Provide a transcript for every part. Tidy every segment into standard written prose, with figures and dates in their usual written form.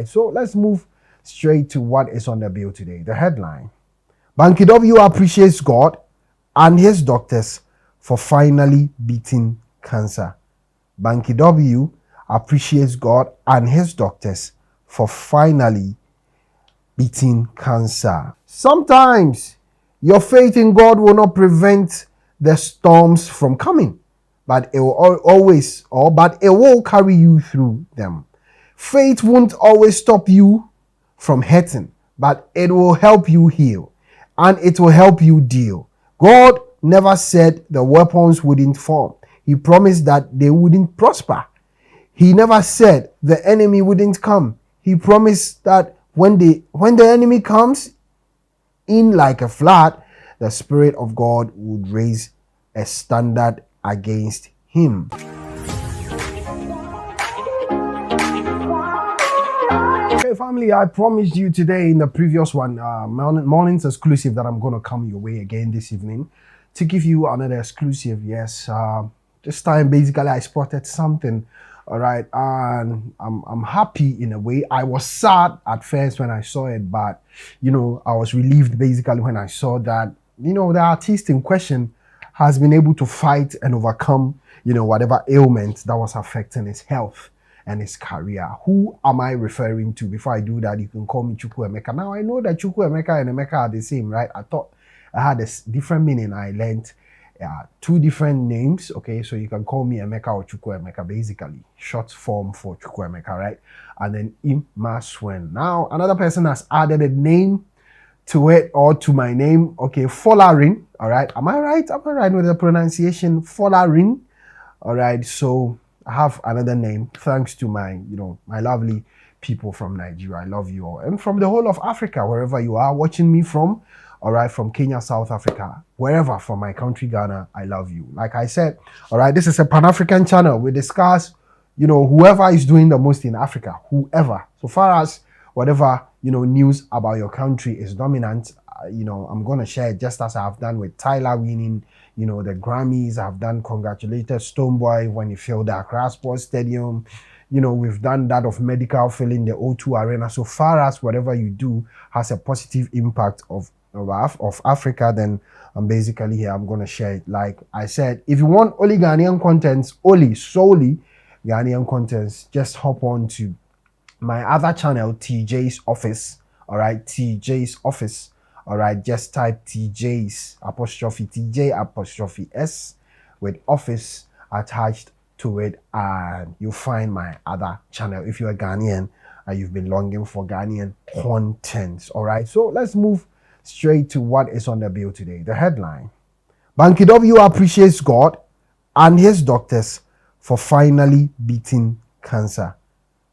So let's move straight to what is on the bill today. The headline: Banky W appreciates God and his doctors for finally beating cancer. Banky W appreciates God and his doctors for finally beating cancer. Sometimes your faith in God will not prevent the storms from coming, but it will but it will carry you through them. Faith won't always stop you from hurting, but it will help you heal and it will help you deal. God never said the weapons wouldn't form. He promised that they wouldn't prosper. He never said the enemy wouldn't come. He promised that when the enemy comes in like a flood, the Spirit of God would raise a standard against him. Okay, family, I promised you today in the previous one, morning's exclusive, that I'm going to come your way again this evening to give you another exclusive. Yes, this time basically I spotted something. All right, and I'm happy in a way. I was sad at first when I saw it, but I was relieved basically when I saw that the artist in question has been able to fight and overcome whatever ailment that was affecting his health and his career. Who am I referring to? Before I do that, you can call me Chukwu Emeka. Now I know that Chukwu Emeka and Emeka are the same, right? I thought I had a different meaning. I learned two different names. Okay, so you can call me Emeka or Chukwu Emeka, basically short form for Chukwu Emeka, right? And then Imaswen. Now another person has added a name to it, or to my name. Okay, Folarin. All right, am I right? Am I right with the pronunciation? Folarin. All right, so I have another name thanks to my my lovely people from Nigeria. I love you all, and from the whole of Africa, wherever you are watching me from. All right, from Kenya, South Africa, wherever, from my country, Ghana, I love you. Like I said, all right, this is a Pan-African channel. We discuss, whoever is doing the most in Africa, whoever. So far as whatever, news about your country is dominant, I'm going to share it, just as I've done with Tyler winning, the Grammys. I've done congratulated Stonebwoy when he filled the Accra Sports Stadium. We've done that of medical filling the O2 Arena. So far as whatever you do has a positive impact of Africa, then I'm basically here. I'm going to share it. Like I said, if you want only Ghanaian contents, solely Ghanaian contents, just hop on to my other channel, TJ's Office. All right, TJ's Office. All right, just type TJ's apostrophe TJ apostrophe S with office attached to it, and you'll find my other channel if you're a Ghanaian and you've been longing for Ghanaian content. All right, so let's move straight to what is on the bill today. The headline: Banky W appreciates God and his doctors for finally beating cancer.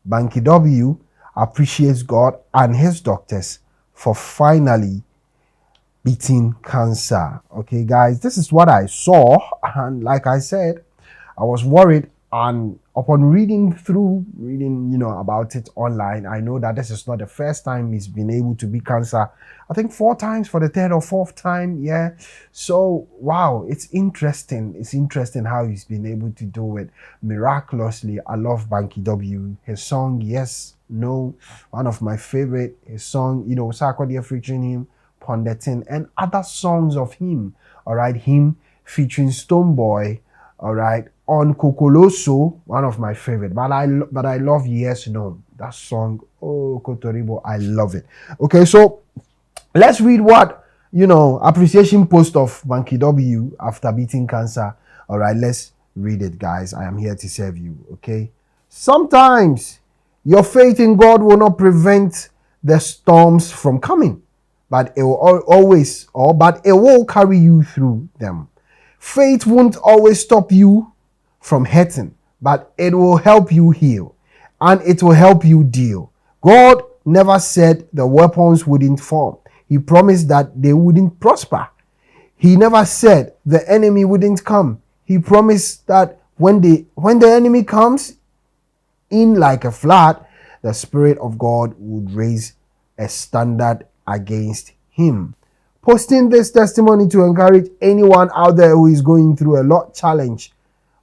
Banky W appreciates God and his doctors for finally beating cancer. Okay, guys, this is what I saw, and like I said, I was worried, and upon reading about it online, I know that this is not the first time he's been able to beat cancer. I think 4 times for the 3rd or 4th time. Yeah. So wow, it's interesting. It's interesting how he's been able to do it miraculously. I love Banky W. His song, Yes, No, one of my favorite. His song, Sarkodie featuring him, Pondetin, and other songs of him. All right, him featuring Stonebwoy. All right, on Kokoloso, one of my favorite. But I love Yes No. That song, oh Kotoribo, I love it. Okay, so let's read what appreciation post of Banky W after beating cancer. All right, let's read it, guys. I am here to serve you. Okay. Sometimes your faith in God will not prevent the storms from coming, but it will but it will carry you through them. Faith won't always stop you from hurting, but it will help you heal and it will help you deal. God never said the weapons wouldn't form. He promised that they wouldn't prosper. He never said the enemy wouldn't come. He promised that when the enemy comes in like a flood, the Spirit of God would raise a standard against him. Posting this testimony to encourage anyone out there who is going through a lot challenge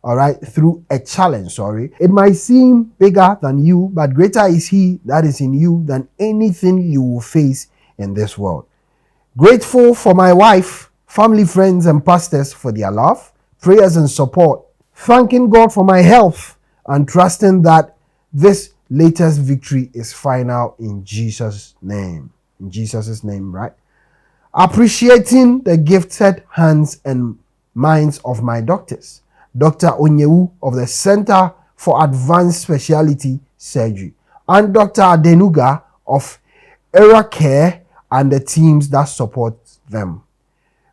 all right, through a challenge, sorry. It might seem bigger than you, but greater is he that is in you than anything you will face in this world. Grateful for my wife, family, friends, and pastors for their love, prayers, and support. Thanking God for my health and trusting that this latest victory is final in Jesus' name. In Jesus' name, right? Appreciating the gifted hands and minds of my doctors. Dr. Onyewu of the Center for Advanced Specialty Surgery and Dr. Adenuga of Era Care and the teams that support them.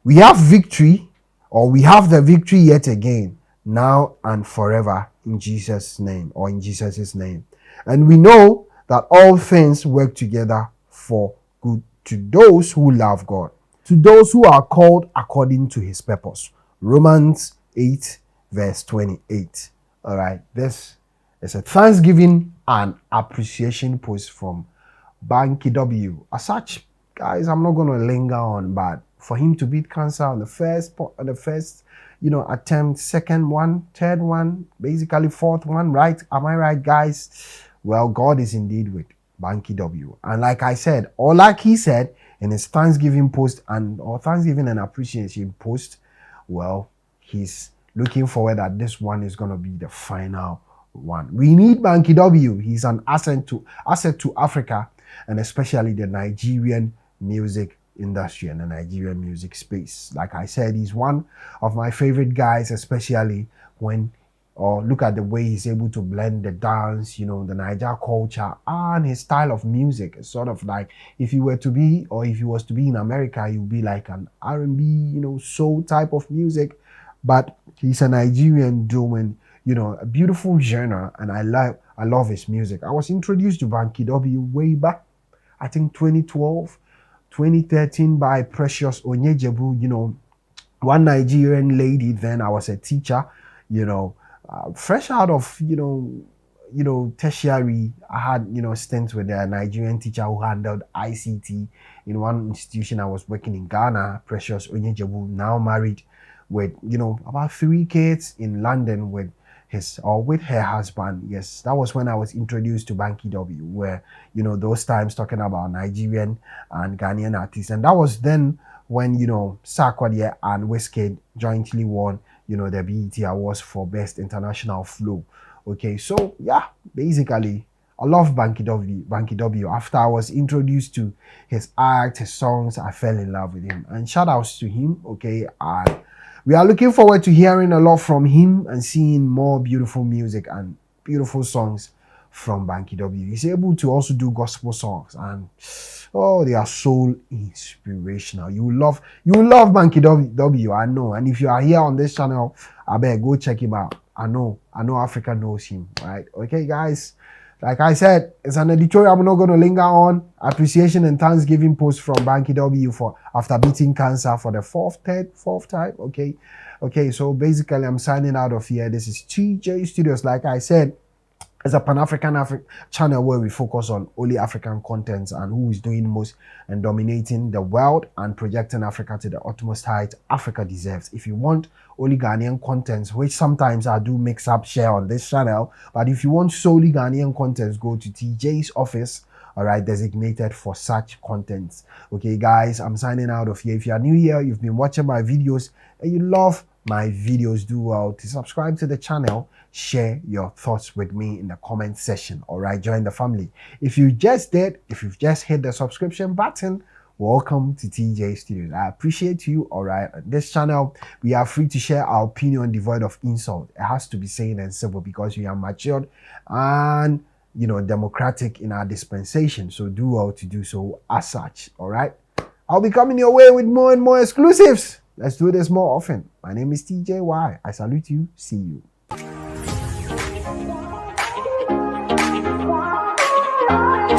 We have victory, or we have the victory yet again, now and forever in Jesus' name, or in Jesus' name. And we know that all things work together for good to those who love God, to those who are called according to his purpose. Romans 8 verse 28. All right, this is a Thanksgiving and appreciation post from Banky W. As such, guys, I'm not going to linger on, but for him to beat cancer on the first, attempt, second one, third one, basically fourth one, right? Am I right, guys? Well, God is indeed with Banky W. And like I said, or like he said in his Thanksgiving post or Thanksgiving and appreciation post, well, he's looking forward that this one is going to be the final one. We need Banky W. He's an asset to Africa, and especially the Nigerian music industry and the Nigerian music space. Like I said, he's one of my favorite guys, especially look at the way he's able to blend the dance, the Niger culture and his style of music. It's sort of like if he was to be in America, he would be like an R&B, soul type of music. But he's a Nigerian doing, a beautiful genre, and I love his music. I was introduced to Banky W way back, I think 2012, 2013 by Precious Onyejebu, one Nigerian lady. Then I was a teacher, fresh out of, tertiary. I had, stints with a Nigerian teacher who handled ICT in one institution. I was working in Ghana, Precious Onyejebu, now married with, about 3 kids in London with her husband. Yes, that was when I was introduced to Banky W, where, those times talking about Nigerian and Ghanaian artists. And that was then when, Sarkodie and Wizkid jointly won, the BET Awards for Best International Flow. Okay, so yeah, basically, I love Banky W. After I was introduced to his art, his songs, I fell in love with him. And shout outs to him, okay? And we are looking forward to hearing a lot from him and seeing more beautiful music and beautiful songs from Banky W. He's able to also do gospel songs, and they are so inspirational. You will love Banky W, I know. And if you are here on this channel, I better go check him out. I know Africa knows him, right? Okay, guys. Like I said, it's an editorial I'm not going to linger on. Appreciation and Thanksgiving post from Banky W after beating cancer for the fourth time. Okay. So basically, I'm signing out of here. This is TJ Studios. Like I said, it's a Pan-African channel where we focus on only African contents and who is doing most and dominating the world and projecting Africa to the utmost height Africa deserves. If you want only Ghanaian contents, which sometimes I do mix up share on this channel, but if you want solely Ghanaian contents, go to TJ's office, all right, designated for such contents. Okay, guys, I'm signing out of here. If you are new here, you've been watching my videos and you love my videos, do well to subscribe to the channel. Share your thoughts with me in the comment section. All right, join the family. If you've just hit the subscription button, welcome to TJ Studios. I appreciate you. All right, on this channel, we are free to share our opinion devoid of insult. It has to be sane and simple because we are matured and democratic in our dispensation. So do well to do so as such. All right, I'll be coming your way with more and more exclusives. Let's do this more often. My name is TJY. I salute you. See you.